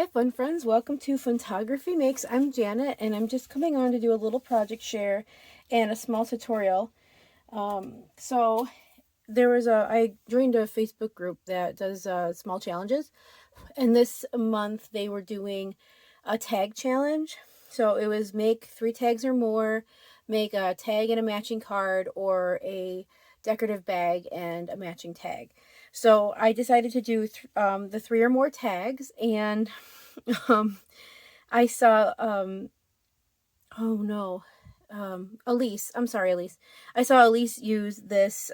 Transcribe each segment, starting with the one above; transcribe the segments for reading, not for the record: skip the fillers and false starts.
Hi fun friends, welcome to Funtography Makes. I'm Janet and I'm just coming on to do a little project share and a small tutorial. So I joined a Facebook group that does small challenges, and this month they were doing a tag challenge. So it was make 3 tags or more, make a tag and a matching card, or a decorative bag and a matching tag. So I decided to do the 3 or more tags, and I saw oh no, Elise. I'm sorry, Elise. I saw Elise use this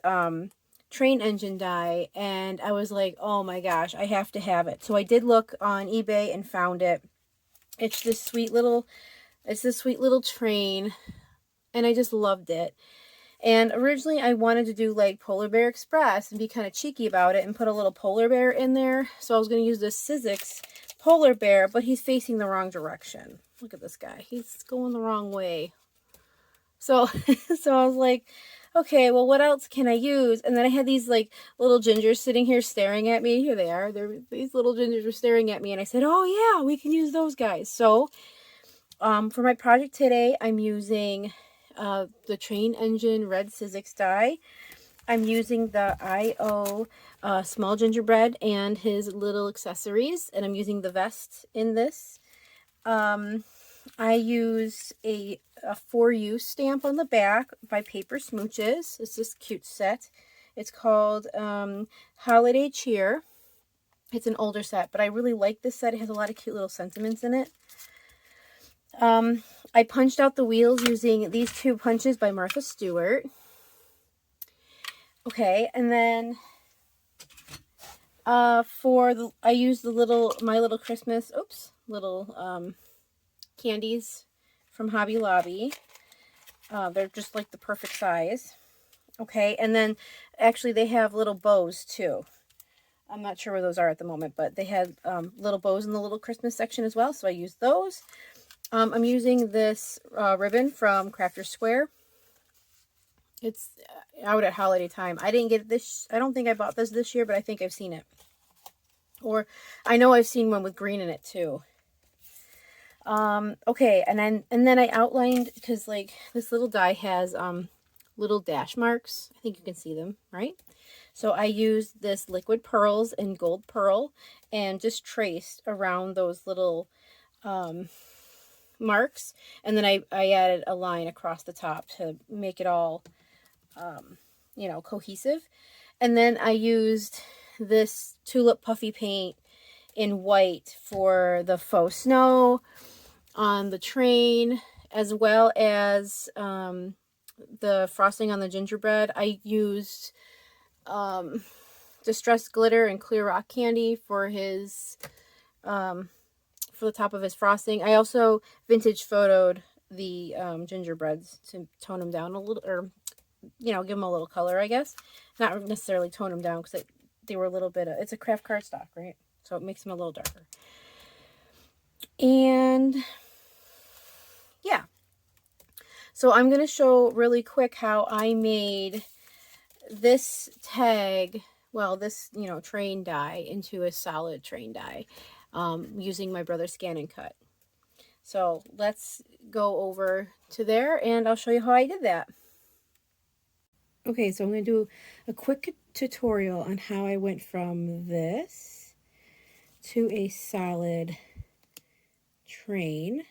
train engine die, and I was like, oh my gosh, I have to have it. So I did look on eBay and found it. It's this sweet little train, and I just loved it. And originally I wanted to do like Polar Bear Express and be kind of cheeky about it and put a little polar bear in there. So I was going to use this Sizzix polar bear, but he's facing the wrong direction. Look at this guy. He's going the wrong way. So, so I was like, okay, well, what else can I use? And then I had these like little gingers sitting here staring at me. Here they are. These little gingers were staring at me, and I said, oh yeah, we can use those guys. So, for my project today, I'm using the train engine red Sizzix die. I'm using the I.O. Small gingerbread and his little accessories, and I'm using the vest in this. I used a For You stamp on the back by Paper Smooches. It's this cute set. It's called Holiday Cheer. It's an older set, but I really like this set. It has a lot of cute little sentiments in it. I punched out the wheels using these 2 punches by Martha Stewart. Okay, and then I used the My Little Christmas, little candies from Hobby Lobby. They're just like the perfect size. Okay, and then actually they have little bows too. I'm not sure where those are at the moment, but they had little bows in the little Christmas section as well, so I used those. I'm using this ribbon from Crafter Square. It's out at holiday time. I didn't get this. I don't think I bought this year, but I think I've seen it. Or I know I've seen one with green in it too. Okay, and then I outlined, because like this little die has little dash marks. I think you can see them, right? So I used this liquid pearls and gold pearl and just traced around those little marks, and then I added a line across the top to make it all cohesive. And then I used this tulip puffy paint in white for the faux snow on the train, as well as the frosting on the gingerbread. I used distressed glitter and clear rock candy for his for the top of his frosting. I also vintage photoed the gingerbreads to tone them down a little, or give them a little color, I guess. Not necessarily tone them down, because they were a little bit it's a craft cardstock, right? So it makes them a little darker. And yeah, so I'm going to show really quick how I made this tag, well, this train die into a solid train die, using my brother's scan and cut. So let's go over to there and I'll show you how I did that. Okay, so I'm going to do a quick tutorial on how I went from this to a solid train.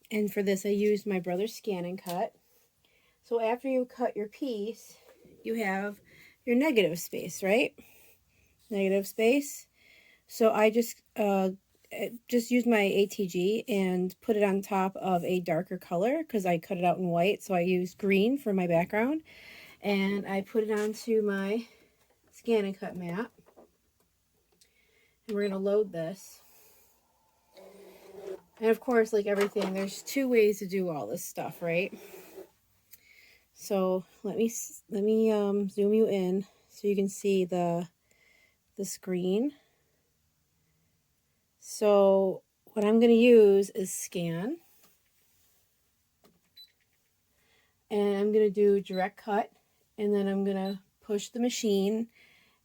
And for this I used my brother's scan and cut. So after you cut your piece, you have your negative space, right? Negative space. So I just used my ATG and put it on top of a darker color, because I cut it out in white. So I used green for my background, and I put it onto my scan and cut map. And we're going to load this. And of course, like everything, there's 2 ways to do all this stuff, right? So let me zoom you in so you can see the screen. So what I'm going to use is scan, and I'm going to do direct cut, and then I'm going to push the machine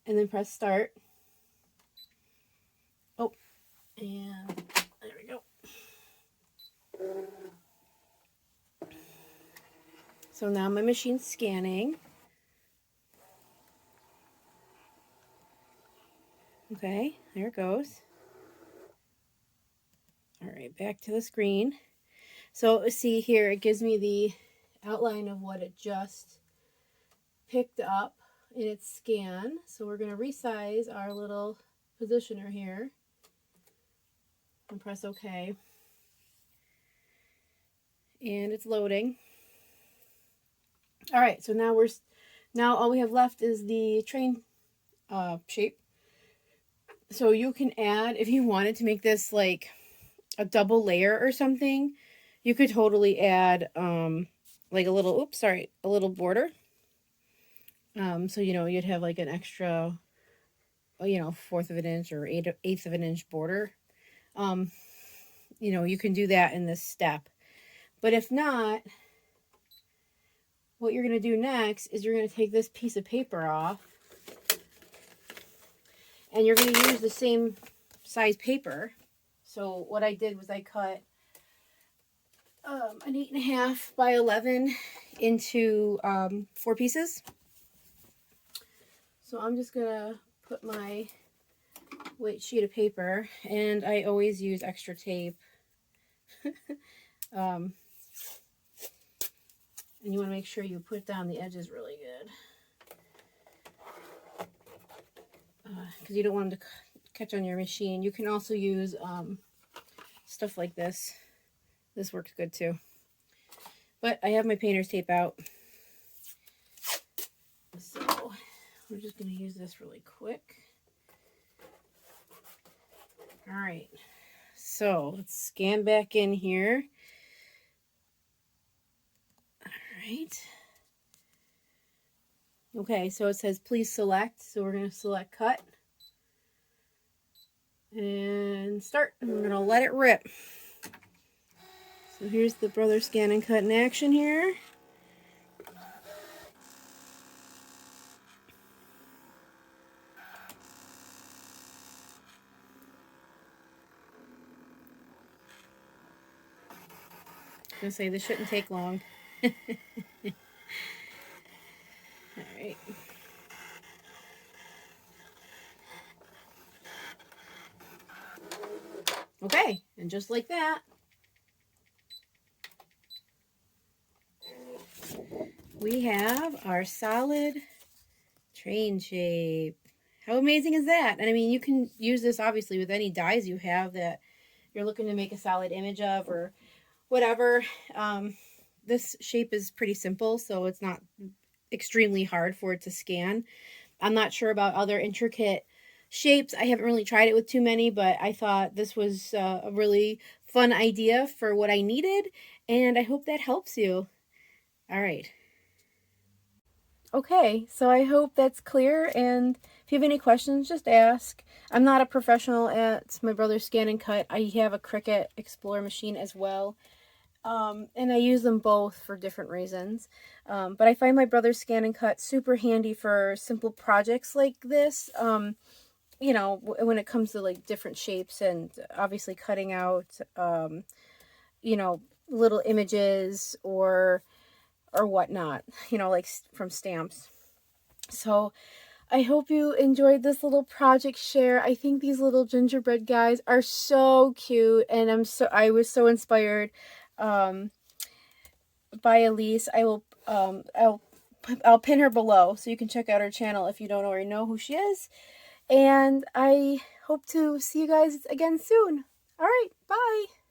and then press start. Oh, And there we go. So now my machine's scanning. Okay, there it goes. All right, back to the screen. So see here, it gives me the outline of what it just picked up in its scan. So we're going to resize our little positioner here and press OK. And it's loading. All right, so now all we have left is the train shape. So you can add, if you wanted to make this like a double layer or something, you could totally add like a little, a little border. So, you know, you'd have like an extra, you know, 1/4 of an inch or 1/8 of an inch border. You know, you can do that in this step. But if not, what you're going to do next is you're going to take this piece of paper off and you're going to use the same size paper. So what I did was I cut an 8.5 by 11 into 4 pieces. So I'm just going to put my white sheet of paper, and I always use extra tape. And you want to make sure you put down the edges really good, because you don't want them to catch on your machine. You can also use stuff like this. This works good too. But I have my painter's tape out, so we're just going to use this really quick. All right, so let's scan back in here. Right. Okay, so it says please select, so we're going to select cut and start. And we're going to let it rip. So here's the Brother Scan and Cut in action here. I'm going to say this shouldn't take long. All right. Okay, and just like that, we have our solid train shape. How amazing is that? And I mean, you can use this obviously with any dies you have that you're looking to make a solid image of or whatever. This shape is pretty simple, so it's not extremely hard for it to scan. I'm not sure about other intricate shapes. I haven't really tried it with too many, but I thought this was a really fun idea for what I needed, and I hope that helps you. All right. Okay, so I hope that's clear, and if you have any questions, just ask. I'm not a professional at my Brother's Scan and Cut. I have a Cricut Explorer machine as well, and I use them both for different reasons. But I find my Brother's Scan and Cut super handy for simple projects like this. You know, when it comes to like different shapes and obviously cutting out, you know, little images or whatnot, you know, like from stamps. So I hope you enjoyed this little project share. I think these little gingerbread guys are so cute, and I was so inspired by Elise. I'll pin her below so you can check out her channel if you don't already know who she is. And I hope to see you guys again soon. All right, bye.